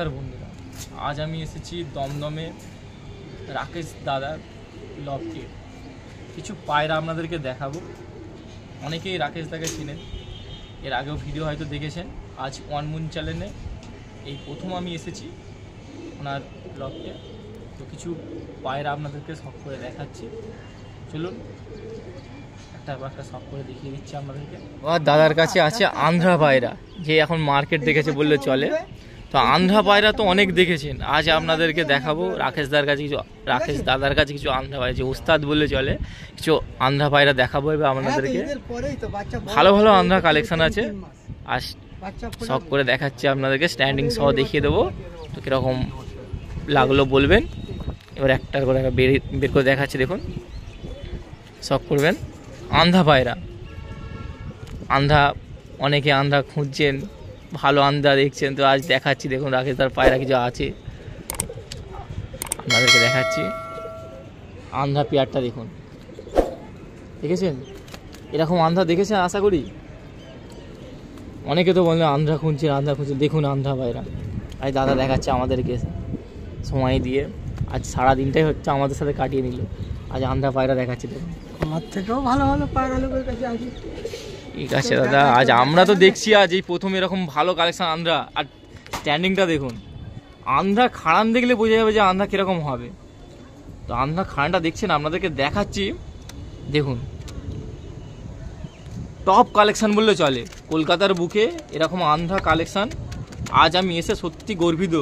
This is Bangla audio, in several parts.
নমস্কার বন্ধুরা, আজ আমি এসেছি দমদমে রাকেশ দাদার লফটে। কিছু পায়রা আপনাদেরকে দেখাবো। অনেকেই রাকেশ দাকে চিনেন, এর আগেও ভিডিও হয়তো দেখেছেন। আজ ওয়ান মুন চ্যানেলে এই প্রথম আমি এসেছি ওনার লফটে। তো কিছু পায়রা আপনাদেরকে শখ করে দেখাচ্ছি, চলুন একটা শখ করে দেখিয়ে দিচ্ছি আপনাদেরকে। আমার দাদার কাছে আছে আন্ধ্রা পায়রা, যে এখন মার্কেট দেখেছে বললে চলে। তো আন্ধ্রা পায়রা তো অনেক দেখেছেন, আজ আপনাদেরকে দেখাবো রাকেশ দাদার কাছে কিছু আন্ধ্রা পায়রা, যে উস্তাদ বললে চলে, কিছু আন্ধ্রা পায়রা দেখাবো। এবার আপনাদেরকে ভালো ভালো আন্ধ্রা কালেকশন আছে, আর শখ করে দেখাচ্ছি আপনাদেরকে। স্ট্যান্ডিং সহ দেখিয়ে দেবো, তো কীরকম লাগলো বলবেন। এবার একটা করে বের করে দেখাচ্ছি, দেখুন। শখ করবেন আন্ধ্রা পায়রা। অনেকে আন্ধ্রা খুঁজছেন, ভালো আন্ধ্রা দেখছেন, তো আজ দেখাচ্ছি। দেখুন রাকেশ দার পায়রা কিছু আছে, আপনাদেরকে দেখাচ্ছি। আন্ধ্রা পেয়ারটা দেখুন, দেখেছেন? এরকম আন্ধ্রা দেখেছেন আশা করি। অনেকে তো বললেন আন্ধ্রা খুঁজছেন। দেখুন আন্ধ্রা পায়রা আজ দাদা দেখাচ্ছে আমাদেরকে সময় দিয়ে। আজ সারাদিনটাই হচ্ছে আমাদের সাথে কাটিয়ে নিল, আজ আন্ধ্রা পায়রা দেখাচ্ছি। দেখুন আমার থেকেও ভালো ভালো পায়রা লোকের কাছে আছে। ঠিক আছে দাদা, আজ আমরা তো দেখছি আজ এই প্রথম এরকম ভালো কালেকশন আন্ধ্রা। আর স্ট্যান্ডিংটা দেখুন, আন্ধ্রা খাড়ান দেখলে বোঝা যাবে যে আন্ধ্রা কীরকম হবে। তো আন্ধ্রা খাড়ানটা দেখছেন, আপনাদেরকে দেখাচ্ছি। দেখুন টপ কালেকশন বললে চলে কলকাতার বুকে এরকম আন্ধ্রা কালেকশন। আজ আমি এসে সত্যি গর্বিত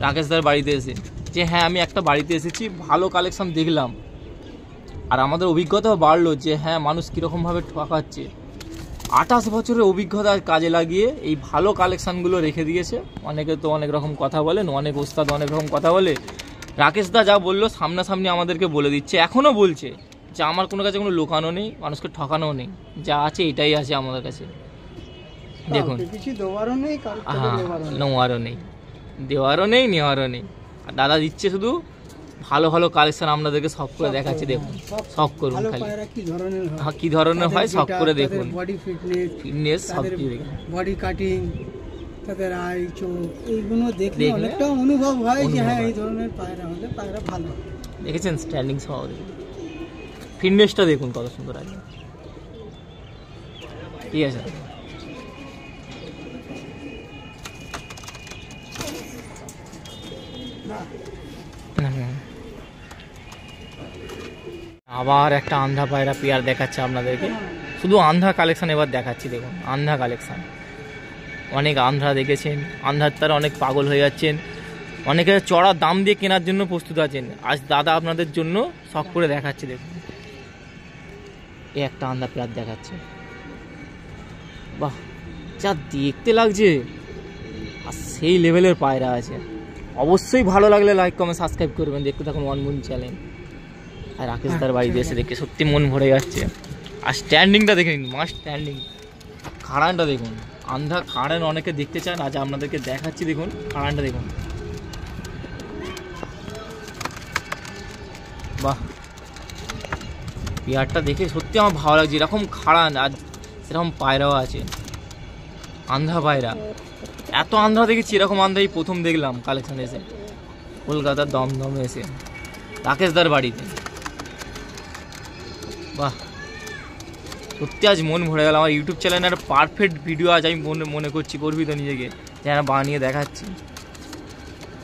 রাকেশদার বাড়িতে এসে, যে হ্যাঁ আমি একটা বাড়িতে এসেছি, ভালো কালেকশন দেখলাম। আর আমাদের অভিজ্ঞতাও বাড়লো যে হ্যাঁ মানুষ কীরকমভাবে ঠকাচ্ছে। 28 বছরের অভিজ্ঞতা কাজে লাগিয়ে এই ভালো কালেকশানগুলো রেখে দিয়েছে। অনেকে তো অনেক রকম কথা বলেন, অনেক ওস্তাদ অনেক রকম কথা বলে। রাকেশ দা যা বললো সামনাসামনি আমাদেরকে বলে দিচ্ছে, এখনও বলছে যে আমার কোনো কাছে কোনো লোকানো নেই, মানুষকে ঠকানো নেই, যা আছে এটাই আছে আমাদের কাছে। দেখুন নেওয়ারও নেই, দেওয়ারও নেই, নেওয়ারও নেই। আর দাদা দিচ্ছে শুধু ভালো ভালো কালেকশন আপনাদেরকে শখ করে দেখাচ্ছি। দেখুন শখ করুন, খালি কি ধরনের হয় শখ করে দেখুন। বডি ফিটনেস সব কিছু দেখুন, বডি কাটিং, তাদের আই চোখ, এইগুলো দেখলে অনেকটা অনুভব হয় যে হ্যাঁ এই ধরনের পায়রা হলে পায়রা ভালো। দেখেছেন স্ট্যান্ডিং সহ দেখুন, ফিটনেসটা দেখুন কত সুন্দর আছে। ঠিক আছে, আবার একটা আন্ধ্রা পায়রা পেয়ার দেখাচ্ছে আপনাদেরকে। শুধু আন্ধ্রা কালেকশন এবার দেখাচ্ছি। দেখুন আন্ধ্রা কালেকশন, অনেক আন্ধ্রা দেখেছেন, আন্ধ্রার তারা অনেক পাগল হয়ে যাচ্ছেন, অনেকে চড়া দাম দিয়ে কেনার জন্য প্রস্তুত আছেন। আজ দাদা আপনাদের জন্য শখ করে দেখাচ্ছে। দেখুন এই একটা আন্ধ্রা পেয়ার দেখাচ্ছে, বাহ যা দেখতে লাগছে, আর সেই লেভেলের পায়রা আছে। অবশ্যই ভালো লাগলে লাইক কমেন্ট সাবস্ক্রাইব করবেন, দেখতে থাকুন ওয়ান মুন চ্যানেল। আর রাকেশ দার বাড়িতে এসে দেখে সত্যি মন ভরে যাচ্ছে। আর স্ট্যান্ডিংটা দেখে নিন, মাস্ট স্ট্যান্ডিং। খাড়ানটা দেখুন, আন্ধ্রা খাড়ান অনেকে দেখতে চান, আজ আপনাদেরকে দেখাচ্ছি। দেখুন খাড়ানটা দেখুন, বাহ পেয়ারটা দেখে সত্যি আমার ভালো লাগছে। এরকম খাড়ান আজ সেরকম পায়রাও আছে, আন্ধ্রা পায়রা। এত আন্ধ্রা দেখেছি, এরকম আন্ধ্রা এই প্রথম দেখলাম কালেকশন এসে কলকাতার দমদমে এসে রাকেশদার বাড়িতে। বাহ সত্যি আজ মন ভরে গেল। আমার ইউটিউব চ্যানেলে একটা পারফেক্ট ভিডিও আজ আমি মনে করছি, গর্বিত নিজেকে যে হ্যাঁ বানিয়ে দেখাচ্ছি,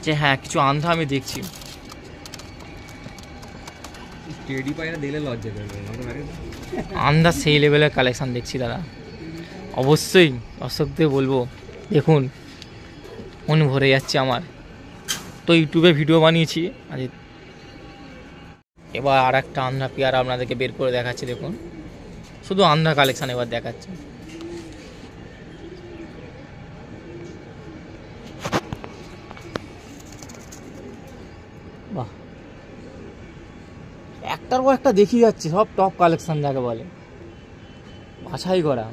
যে হ্যাঁ কিছু আন্ধ্রা আমি দেখছি। আন্ধ্রা সেই লেভেলের কালেকশন দেখছি দাদা, অবশ্যই দর্শকদের বলবো দেখুন, মন ভরে যাচ্ছে আমার। তো ইউটিউবে ভিডিও বানিয়েছি আজ। এবার আর একটা আন্ধ্রা পেয়ার আপনাদেরকে বের করে দেখাচ্ছি। দেখুন শুধু আন্ধ্রা কালেকশন এবার দেখাচ্ছে। বাহ একটার পর একটা দেখিয়ে যাচ্ছে, সব টপ কালেকশন যাকে বলে, বাছাই করা।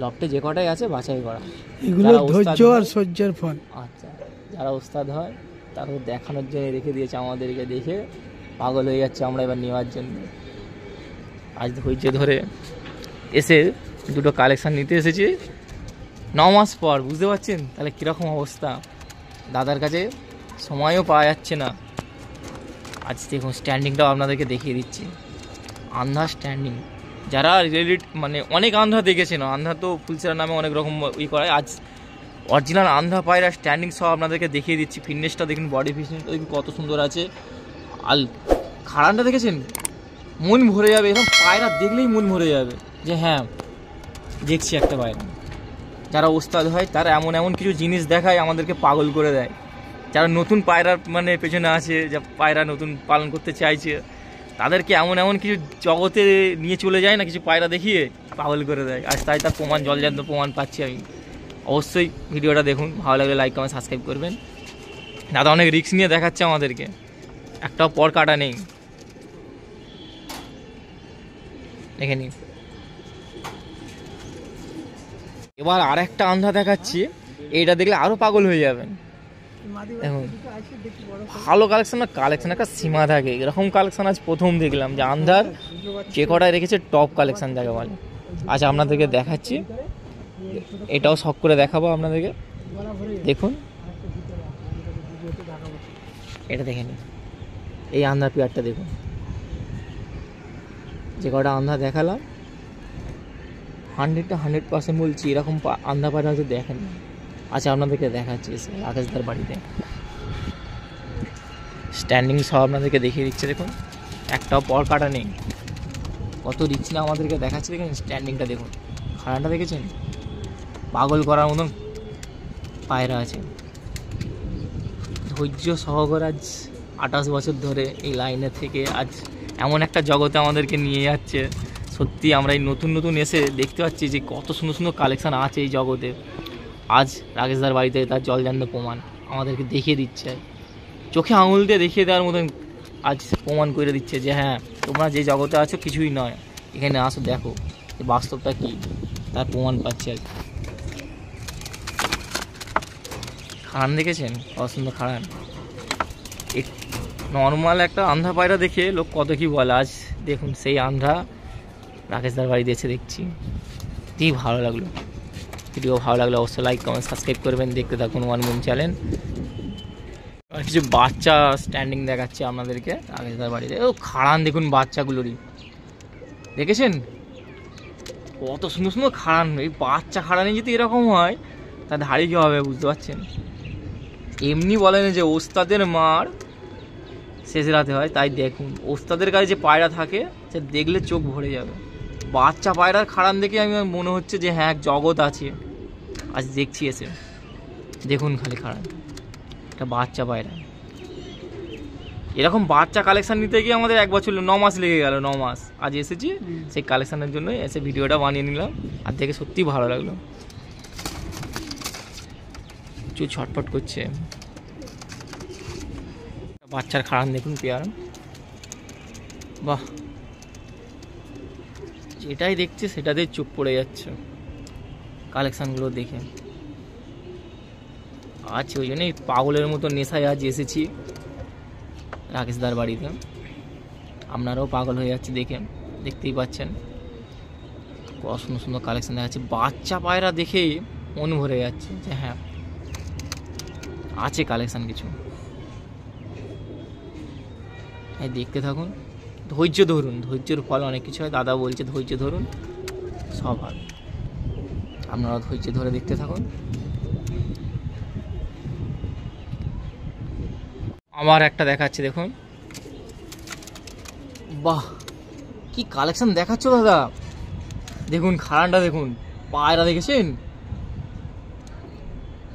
লফটে যে কটাই আছে বাছাই করা, এগুলো ধৈর্য আর সহ্যের ফল। আচ্ছা যারা ওস্তাদ হয় তারা দেখানোর জন্য রেখে দিয়েছে, আমাদেরকে দেখে পাগল হয়ে যাচ্ছে আমরা এবার নেওয়ার জন্য। আজ ধৈর্য ধরে এসে দুটো কালেকশন নিতে এসেছি 9 মাস পর, বুঝতে পারছেন তাহলে কীরকম অবস্থা। দাদার কাছে সময়ও পাওয়া যাচ্ছে না। আজ দেখুন স্ট্যান্ডিংটাও আপনাদেরকে দেখিয়ে দিচ্ছি, আন্ধা স্ট্যান্ডিং। যারা মানে অনেক আন্ধা দেখেছেন, আন্ধা তো ফুলসেরা নামে অনেক রকম করায়, আজ অরিজিনাল আন্ধা পায়রা স্ট্যান্ডিং সহ আপনাদেরকে দেখিয়ে দিচ্ছি। ফিটনেসটা দেখুন, বডি ফিটনেসটা দেখুন কত সুন্দর আছে। আর খাড়ানটা দেখেছেন, মন ভরে যাবে, এরকম পায়রা দেখলেই মন ভরে যাবে যে হ্যাঁ দেখছি একটা পায়রা। যারা ওস্তাদ হয় তারা এমন এমন কিছু জিনিস দেখায় আমাদেরকে পাগল করে দেয়। যারা নতুন পায়রার মানে পেছনে আছে, যা পায়রা নতুন পালন করতে চাইছে, তাদেরকে এমন এমন কিছু জগতে নিয়ে চলে যায় না, কিছু পায়রা দেখিয়ে পাগল করে দেয়। আর তাই তার প্রমাণ, জলজান্ত প্রমাণ পাচ্ছি আমি। অবশ্যই ভিডিওটা দেখুন, ভালো লাগলে লাইক কমেন্ট সাবস্ক্রাইব করবেন। দাদা অনেক রিস্ক নিয়ে দেখাচ্ছে আমাদেরকে, একটাও পর কাটা নেই। দেখে নিন। এবার আর একটা আন্ধা দেখাচ্ছি, এইটা দেখলে আরও পাগল হয়ে যাবেন। দেখুন ভালো কালেকশন, না কালেকশন একটা সীমা থাকে, এরকম কালেকশন আজ প্রথম দেখলাম যে আন্ধার যে কটায় রেখেছে টপ কালেকশন যাকে বলে। আচ্ছা আপনাদেরকে দেখাচ্ছি, এটাও শখ করে দেখাবো আপনাদেরকে। দেখুন এটা দেখে নিন, এই আন্ধার পেয়ারটা দেখুন। যে কটা আন্ধা দেখালাম 100% বলছি, এরকম আন্ধা পায়রা হয়তো দেখেন। আচ্ছা আপনাদেরকে দেখাচ্ছি রাকেশদার বাড়িতে স্ট্যান্ডিং সব আপনাদেরকে দেখিয়ে দিচ্ছে। দেখুন একটাও পর কাটা নেই, কত রিচ না আমাদেরকে দেখাচ্ছে। দেখেন স্ট্যান্ডিংটা দেখুন, খাড়াটা দেখেছেন, পাগল করার মতন পায়রা আছে। ধৈর্য সহকারে আজ 28 বছর ধরে এই লাইনে থেকে আজ এমন একটা জগতে আমাদেরকে নিয়ে যাচ্ছে। সত্যি আমরা এই নতুন নতুন এসে দেখতে পাচ্ছি যে কত সুন্দর সুন্দর কালেকশান আছে এই জগতে। আজ রাকেশদার বাড়িতে তার জলজান্ত প্রমাণ আমাদেরকে দেখিয়ে দিচ্ছে, চোখে আঙুল দিয়ে দেখিয়ে দেওয়ার মতন আজ প্রমাণ করে দিচ্ছে যে হ্যাঁ তোমরা যে জগতে আছো কিছুই নয়, এখানে আসো দেখো বাস্তবটা কী, তার প্রমাণ পাচ্ছি। আর খাড়ান দেখেছেন, কত সুন্দর খাড়ান। নর্মাল একটা আন্ধা পায়রা দেখে লোক কত কী বলে, আজ দেখুন সেই আন্ধা রাকেশদার বাড়িতে এসে দেখছি। কি ভালো লাগলো, ভিডিও ভালো লাগলে অবশ্যই লাইক কমেন্ট সাবস্ক্রাইব করবেন। দেখতে থাকুন ওয়ান মুন চ্যানেল। কিছু বাচ্চা স্ট্যান্ডিং দেখাচ্ছে আপনাদেরকে রাকেশদার বাড়িতে। ও খাড়ান দেখুন বাচ্চাগুলোরই, দেখেছেন কত সুন্দর সুন্দর খাড়ান। এই বাচ্চা খাড়ানে যদি এরকম হয় তার ধাড়ি কী হবে বুঝতে পারছেন। এমনি বলেন যে ওস্তাদের মার শেষ রাতে হয়, তাই দেখুন ওস্তাদের কাছে যে পায়রা থাকে সে দেখলে চোখ ভরে যাবে। বাচ্চা পায়রার খাড়ান দেখে আমি মনে হচ্ছে যে হ্যাঁ এক জগৎ আছে, আজ দেখছি এসে। দেখুন খালি খাড়ান, একটা বাচ্চা পায়রা। এরকম বাচ্চা কালেকশান নিতে গিয়ে আমাদের 1 বছর 9 মাস লেগে গেল, 9 মাস। আজ এসেছি সেই কালেকশানের জন্য, এসে ভিডিওটা বানিয়ে নিলাম। আর দেখে সত্যিই ভালো লাগলো, চুল ছটফট করছে। বাচ্চার খাড়ান দেখুন পেয়ার, বাহ যেটাই দেখছে সেটাতেই চোখ পড়ে যাচ্ছে কালেকশানগুলো দেখে। আজ ওই জন্যই পাগলের মতো নেশায় আজ এসেছি রাকেশদার বাড়িতে। আপনারাও পাগল হয়ে যাচ্ছে দেখে, দেখতেই পাচ্ছেন কত সুন্দর সুন্দর কালেকশান দেখাচ্ছে। বাচ্চা পায়রা দেখেই মন ভরে যাচ্ছে যে হ্যাঁ আছে কালেকশান কিছু। হ্যাঁ দেখতে থাকুন, ধৈর্য ধরুন, ধৈর্যের ফল অনেক কিছু হয়। দাদা বলছে ধৈর্য ধরুন, সব হবে। আপনারা ধৈর্য ধরে দেখতে থাকুন। আমার একটা দেখাচ্ছে দেখুন, বাহ কি কালেকশন দেখাচ্ছ দাদা। দেখুন খাড়ানটা দেখুন, পায়রা দেখেছেন,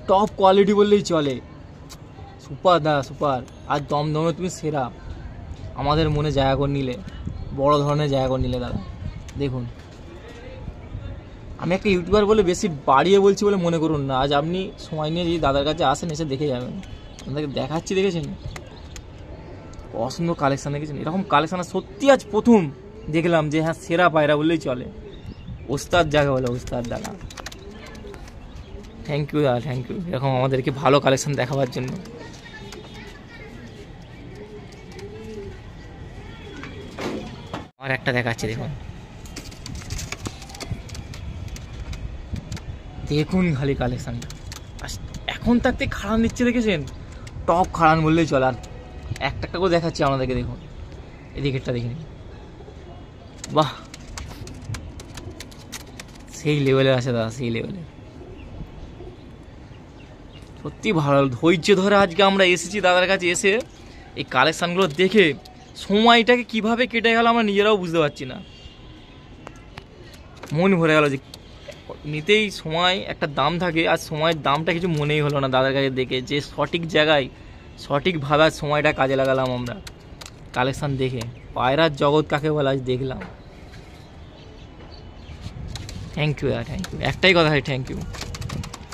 টপ কোয়ালিটি বললেই চলে। সুপার দাদা সুপার, আর দমদমে তুমি সেরা, আমাদের মনে জায়গা করে নিলে, বড় ধরনের জায়গা করে নিলে দাদা। দেখুন আমি একটা ইউটিউবার বলে বেশি বাড়িয়ে বলছি বলে মনে করুন না, আজ আপনি সময় নিয়ে যদি দাদার কাছে আসেন এসে দেখে যাবেন। আপনাদেরকে দেখাচ্ছি, দেখেছেন অসুন্দর কালেকশান দেখেছেন। এরকম কালেকশান সত্যি আজ প্রথম দেখলাম যে হ্যাঁ সেরা পায়রা বললেই চলে, ওস্তাদ জায়গা বলে ওস্তাদ দাদা। থ্যাংক ইউ দাদা, থ্যাংক ইউ এরকম আমাদেরকে ভালো কালেকশান দেখাবার জন্য। আর একটা দেখাচ্ছি দেখুন, দেখুন খালি কালেকশানটা এখন থাকতে খাড়ান দিচ্ছে, দেখেছেন? টপ খাড়ান বললেই চলে। আর একটা একটা করে দেখাচ্ছি আপনাদেরকে, দেখুন এদিকেরটা দেখে নিন। বাহ, সেই লেভেলের আছে দাদা, সেই লেভেলের। সত্যি ভালো, ধৈর্য ধরে আজকে আমরা এসেছি দাদার কাছে। এসে এই কালেকশানগুলো দেখে সময়টাকে কিভাবে কেটে গেল আমরা নিজেরাও বুঝতে পারছি না। মন ভরে গেল যে নিতেই সময় একটা দাম থাকে, আর সময়ের দামটা কিছু মনেই হলো না দাদার কাছে দেখে, যে সঠিক জায়গায় সঠিকভাবে সময়টা কাজে লাগালাম আমরা কালেকশান দেখে। পায়রার জগৎ কাকে বলে আজ দেখলাম। থ্যাংক ইউ, থ্যাংক ইউ, একটাই কথা, থ্যাংক ইউ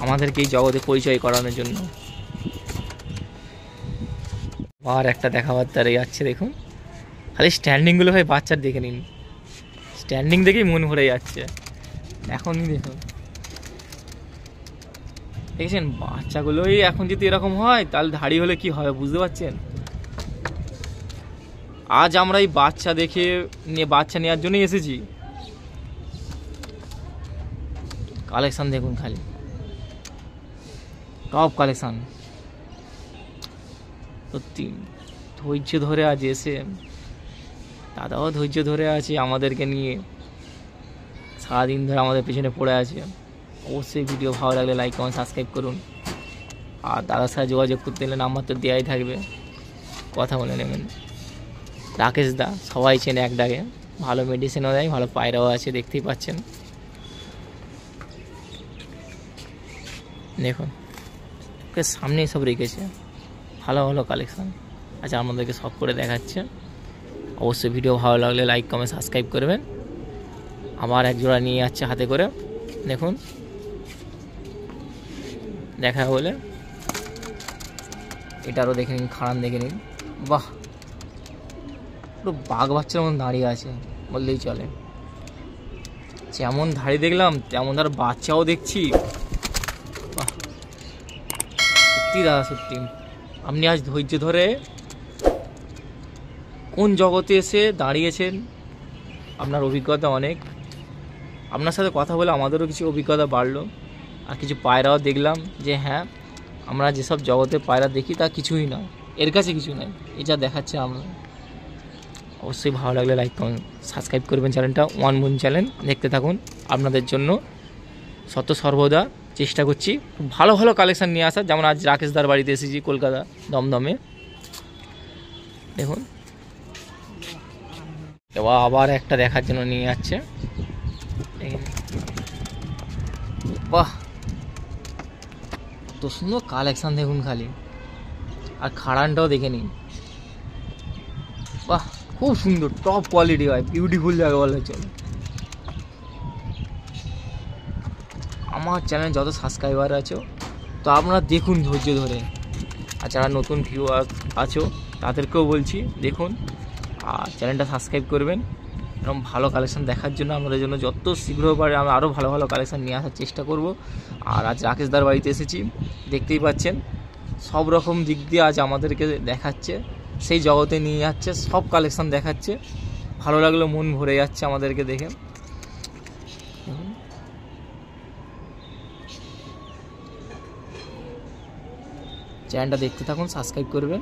আমাদেরকে এই জগতে পরিচয় করানোর জন্য। আর একটা দেখাবার তারা যাচ্ছে, দেখুন খালি স্ট্যান্ডিংগুলো ভাই বাচ্চার দেখে নিন, স্ট্যান্ডিং দেখেই মন ভরে যাচ্ছে। এখনই দেখুন, দেখেছেন বাচ্চাগুলোই এখন যদি এরকম হয় তাহলে ধাড়ি হলে কি হবে বুঝতে পারছেন। আজ আমরা এই বাচ্চা দেখে বাচ্চা নেওয়ার জন্যই এসেছি। কালেকশন দেখুন, খালি টপ কালেকশন। সত্যি ধৈর্য ধরে আজ এসে দাদাও ধৈর্য ধরে আছে আমাদেরকে নিয়ে, সারাদিন ধরে আমাদের পেছনে পড়ে আছে। অবশ্যই ভিডিও ভালো লাগলে লাইক কমেন্ট সাবস্ক্রাইব করুন। আর দাদার সাথে যোগাযোগ করতে গেলে নাম্বার তো দেওয়াই থাকবে, কথা বলে নেবেন। রাকেশ দা সবাই চেনে এক ডাকে, ভালো মেডিসিনও দেয়, ভালো পায়রাও আছে, দেখতেই পাচ্ছেন। দেখুন সামনেই সব রেখেছে, ভালো ভালো কালেকশান। আচ্ছা আমাদেরকে সব করে দেখাচ্ছে। অবশ্যই ভিডিও ভালো লাগলে লাইক কমেন্ট সাবস্ক্রাইব করবেন। আবার এক জোড়া নিয়ে যাচ্ছে হাতে করে, দেখুন দেখা বলে। এটারও দেখে নিন, খাড়ান দেখে নিন। বাহ, পুরো বাঘ বাচ্চার মতন দাঁড়িয়ে আছে বললেই চলে। যেমন ধাড়ি দেখলাম তেমন তার বাচ্চাও দেখছি। বাহ, সত্যি দাদা সত্যি আপনি আজ ধৈর্য ধরে কোন জগতে এসে দাঁড়িয়েছেন, আপনার অভিজ্ঞতা অনেক। আপনার সাথে কথা বলে আমাদেরও কিছু অভিজ্ঞতা বাড়লো, আর কিছু পায়রাও দেখলাম যে হ্যাঁ আমরা যেসব জগতে পায়রা দেখি তা কিছুই নয়, এর কাছে কিছু নয়, এটা দেখাচ্ছে আমরা। অবশ্যই ভালো লাগলে লাইক কমেন্ট সাবস্ক্রাইব করবেন চ্যানেলটা, ওয়ান মুন চ্যানেল দেখতে থাকুন। আপনাদের জন্য সত্য সর্বদা চেষ্টা করছি ভালো ভালো কালেকশান নিয়ে আসার। যেমন আজ রাকেশদার বাড়িতে এসেছি কলকাতা দমদমে, দেখুন। এবার আবার একটা দেখার জন্য নিয়ে যাচ্ছে। বাহ, তো সুন্দর কালেকশান দেখুন খালি। আর খাড়ানটাও দেখে নিন, বাহ খুব সুন্দর, টপ কোয়ালিটি হয়, বিউটিফুল জায়গা বলা চলে। আমার চ্যানেলে যত সাবস্ক্রাইবার আছো তো আপনারা দেখুন ধৈর্য ধরে, আর যারা নতুন ভিউয়ার আছো তাদেরকেও বলছি দেখুন, আর চ্যানেলটা সাবস্ক্রাইব করবেন। এরকম ভালো কালেকশান দেখার জন্য আমাদের জন্য যত শীঘ্র পারে আমরা আরও ভালো ভালো কালেকশান নিয়ে আসার চেষ্টা করব। আর আজ রাকেশদার বাড়িতে এসেছি, দেখতেই পাচ্ছেন সব রকম দিক দিয়ে আজ আমাদেরকে দেখাচ্ছে, সেই জগতে নিয়ে যাচ্ছে, সব কালেকশান দেখাচ্ছে। ভালো লাগলো, মন ভরে যাচ্ছে আমাদেরকে দেখে। চ্যানেলটা দেখতে থাকুন, সাবস্ক্রাইব করবেন।